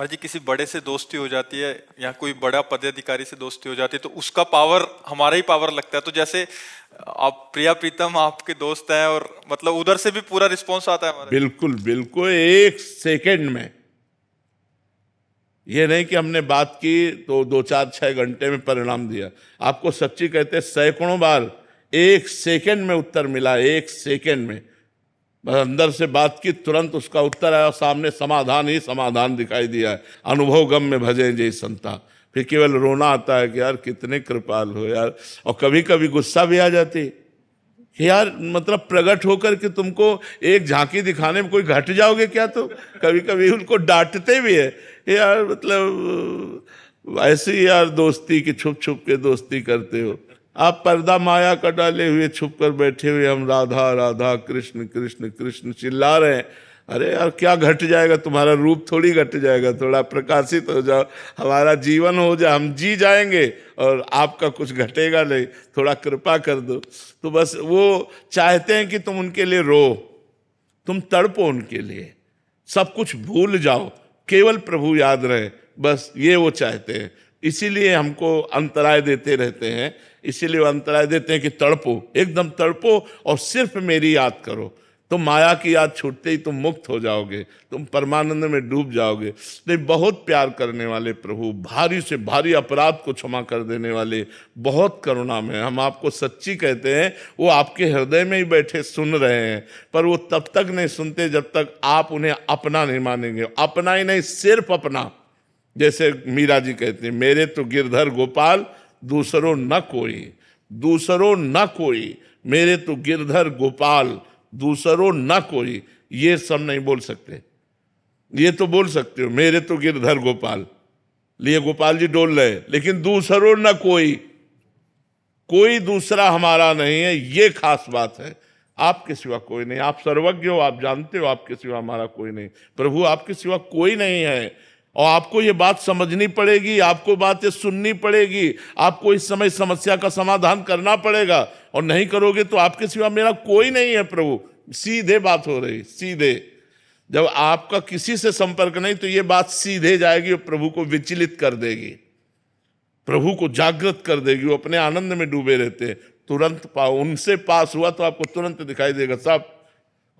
महाराज जी किसी बड़े से दोस्ती हो जाती है या कोई बड़ा पदाधिकारी से दोस्ती हो जाती है तो उसका पावर हमारा ही पावर लगता है। तो जैसे आप प्रिया प्रीतम आपके दोस्त हैं और मतलब उधर से भी पूरा रिस्पॉन्स आता है हमारे। बिल्कुल बिल्कुल, एक सेकंड में। ये नहीं कि हमने बात की तो 2 4 6 घंटे में परिणाम दिया। आपको सच्ची कहते हैं, सैकड़ों बार एक सेकंड में उत्तर मिला, एक सेकंड में। बस अंदर से बात की, तुरंत उसका उत्तर आया, सामने समाधान ही समाधान दिखाई दिया है। अनुभव गम में भजे जय संता। फिर केवल रोना आता है कि यार कितने कृपाल हो यार। और कभी कभी गुस्सा भी आ जाती कि यार मतलब प्रकट होकर के तुमको एक झांकी दिखाने में कोई घट जाओगे क्या। तो कभी कभी उनको डांटते भी है यार, मतलब ऐसी यार दोस्ती की छुप छुप के दोस्ती करते हो आप। पर्दा माया का डाले हुए छुप कर बैठे हुए हम राधा राधा कृष्ण कृष्ण कृष्ण चिल्ला रहे हैं। अरे यार क्या घट जाएगा, तुम्हारा रूप थोड़ी घट जाएगा। थोड़ा प्रकाशित हो जाओ, हमारा जीवन हो जाए, हम जी जाएंगे और आपका कुछ घटेगा नहीं। थोड़ा कृपा कर दो। तो बस वो चाहते हैं कि तुम उनके लिए रो, तुम तड़पो उनके लिए, सब कुछ भूल जाओ, केवल प्रभु याद रहे। बस ये वो चाहते हैं। इसीलिए हमको अंतराय देते रहते हैं, इसीलिए वो अंतराय देते हैं कि तड़पो, एकदम तड़पो और सिर्फ मेरी याद करो। तुम माया की याद छूटते ही तुम मुक्त हो जाओगे, तुम परमानंद में डूब जाओगे। नहीं, बहुत प्यार करने वाले प्रभु, भारी से भारी अपराध को क्षमा कर देने वाले, बहुत करुणा में। हम आपको सच्ची कहते हैं, वो आपके हृदय में ही बैठे सुन रहे हैं, पर वो तब तक नहीं सुनते जब तक आप उन्हें अपना नहीं मानेंगे। अपना ही नहीं, सिर्फ अपना। जैसे मीरा जी कहते हैं, मेरे तो गिरधर गोपाल दूसरों न कोई, दूसरों न कोई, मेरे तो गिरधर गोपाल दूसरों न कोई। ये सब नहीं बोल सकते, ये तो बोल सकते हो मेरे तो गिरधर गोपाल, लिए गोपाल जी डोल रहे, लेकिन दूसरों न कोई, कोई दूसरा हमारा नहीं है। ये खास बात है, आपके सिवा कोई नहीं। आप सर्वज्ञ हो, आप जानते हो आपके सिवा हमारा कोई नहीं। प्रभु आपके सिवा कोई नहीं है और आपको ये बात समझनी पड़ेगी, आपको बातें सुननी पड़ेगी, आपको इस समय समस्या का समाधान करना पड़ेगा। और नहीं करोगे तो आपके सिवा मेरा कोई नहीं है प्रभु। सीधे बात हो रही, सीधे। जब आपका किसी से संपर्क नहीं तो ये बात सीधे जाएगी और प्रभु को विचलित कर देगी, प्रभु को जागृत कर देगी। वो अपने आनंद में डूबे रहते हैं। तुरंत पाओ, उनसे पास हुआ तो आपको तुरंत दिखाई देगा, सब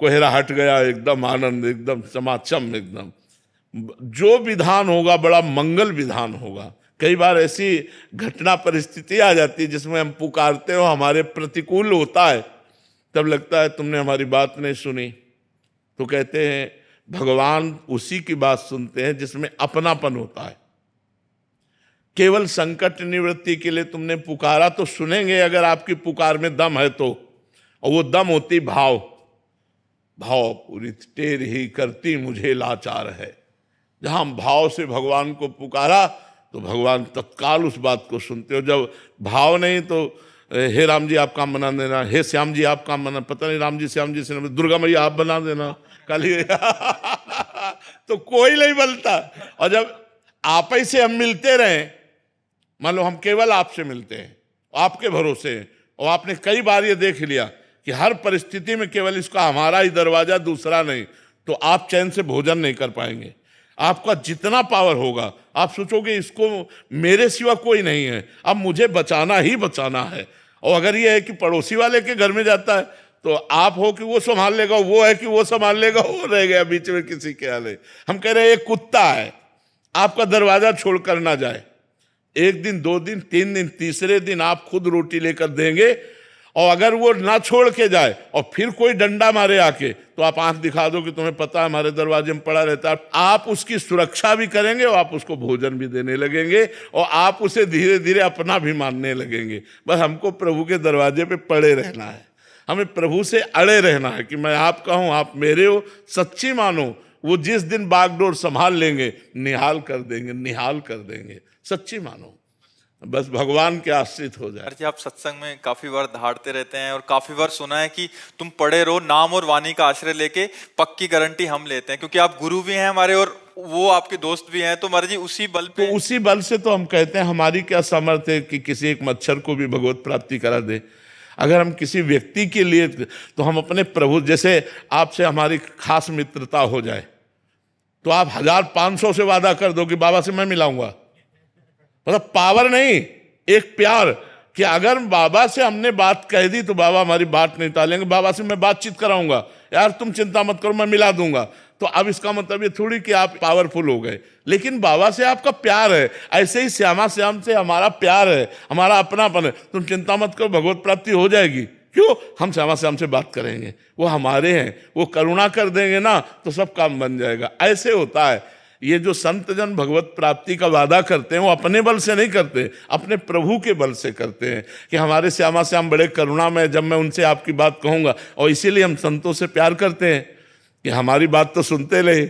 कोहरा हट गया, एकदम आनंद, एकदम समाचम, एकदम जो विधान होगा बड़ा मंगल विधान होगा। कई बार ऐसी घटना परिस्थिति आ जाती है जिसमें हम पुकारते हो, हमारे प्रतिकूल होता है, तब लगता है तुमने हमारी बात नहीं सुनी। तो कहते हैं भगवान उसी की बात सुनते हैं जिसमें अपनापन होता है। केवल संकट निवृत्ति के लिए तुमने पुकारा तो सुनेंगे, अगर आपकी पुकार में दम है तो। और वो दम होती भाव, भाव पूरी टेर ही करती मुझे लाचार है। जहां भाव से भगवान को पुकारा तो भगवान तत्काल उस बात को सुनते हो। जब भाव नहीं तो हे राम जी आप काम बना देना, हे श्याम जी आप काम बना, पता नहीं राम जी श्याम जी से, दुर्गा मैया आप बना देना काली तो कोई नहीं बनता। और जब आप ही से हम मिलते रहे, मान लो हम केवल आपसे मिलते हैं, आपके भरोसे हैं, और आपने कई बार ये देख लिया कि हर परिस्थिति में केवल इसका हमारा ही दरवाजा, दूसरा नहीं, तो आप चैन से भोजन नहीं कर पाएंगे। आपका जितना पावर होगा आप सोचोगे इसको मेरे सिवा कोई नहीं है, अब मुझे बचाना ही बचाना है। और अगर ये है कि पड़ोसी वाले के घर में जाता है तो आप हो कि वो संभाल लेगा, वो है कि वो संभाल लेगा, वो रह गया बीच में किसी के हाल है। हम कह रहे हैं एक कुत्ता है, आपका दरवाजा छोड़कर ना जाए। एक दिन, 2 दिन, 3 दिन, तीसरे दिन आप खुद रोटी लेकर देंगे, और अगर वो ना छोड़ के जाए और फिर कोई डंडा मारे आके, तो आप आंख दिखा दो कि तुम्हें पता है हमारे दरवाजे में पड़ा रहता है। आप उसकी सुरक्षा भी करेंगे और आप उसको भोजन भी देने लगेंगे और आप उसे धीरे धीरे अपना भी मानने लगेंगे। बस हमको प्रभु के दरवाजे पे पड़े रहना है, हमें प्रभु से अड़े रहना है कि मैं आपका हूं, आप मेरे हो, सच्ची मानो। वो जिस दिन बागडोर संभाल लेंगे, निहाल कर देंगे, निहाल कर देंगे, सच्ची मानो। बस भगवान के आश्रित हो जाए। जी आप सत्संग में काफी बार दहाड़ते रहते हैं और काफी बार सुना है कि तुम पढ़े रहो, नाम और वाणी का आश्रय लेके पक्की गारंटी हम लेते हैं, क्योंकि आप गुरु भी हैं हमारे और वो आपके दोस्त भी हैं। तो महाराज जी उसी बल पे, तो उसी बल से तो हम कहते हैं हमारी क्या सामर्थ्य है कि किसी एक मच्छर को भी भगवत प्राप्ति करा दे। अगर हम किसी व्यक्ति के लिए, तो हम अपने प्रभु, जैसे आपसे हमारी खास मित्रता हो जाए तो आप 1500 से वादा कर दो कि बाबा से मैं मिलाऊंगा। मतलब पावर नहीं, एक प्यार कि अगर बाबा से हमने बात कह दी तो बाबा हमारी बात नहीं टालेंगे, बाबा से मैं बातचीत कराऊंगा, यार तुम चिंता मत करो मैं मिला दूंगा। तो अब इसका मतलब ये थोड़ी कि आप पावरफुल हो गए, लेकिन बाबा से आपका प्यार है। ऐसे ही श्यामा श्याम से हमारा प्यार है, हमारा अपनापन है। तुम चिंता मत करो, भगवत प्राप्ति हो जाएगी। क्यों? हम श्यामा श्याम से बात करेंगे, वो हमारे हैं, वो करुणा कर देंगे ना तो सब काम बन जाएगा। ऐसे होता है। ये जो संत जन भगवत प्राप्ति का वादा करते हैं वो अपने बल से नहीं करते, अपने प्रभु के बल से करते हैं कि हमारे श्यामा श्याम बड़े करुणा में, जब मैं उनसे आपकी बात कहूंगा। और इसीलिए हम संतों से प्यार करते हैं कि हमारी बात तो सुनते रहे,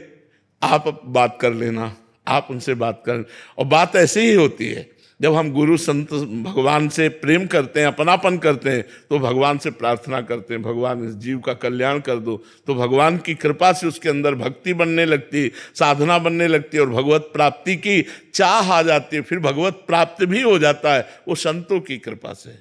आप बात कर लेना, आप उनसे बात कर। और बात ऐसी ही होती है, जब हम गुरु संत भगवान से प्रेम करते हैं, अपनापन करते हैं, तो भगवान से प्रार्थना करते हैं, भगवान इस जीव का कल्याण कर दो। तो भगवान की कृपा से उसके अंदर भक्ति बनने लगती, साधना बनने लगती है और भगवत प्राप्ति की चाह आ जाती है। फिर भगवत प्राप्त भी हो जाता है, वो संतों की कृपा से।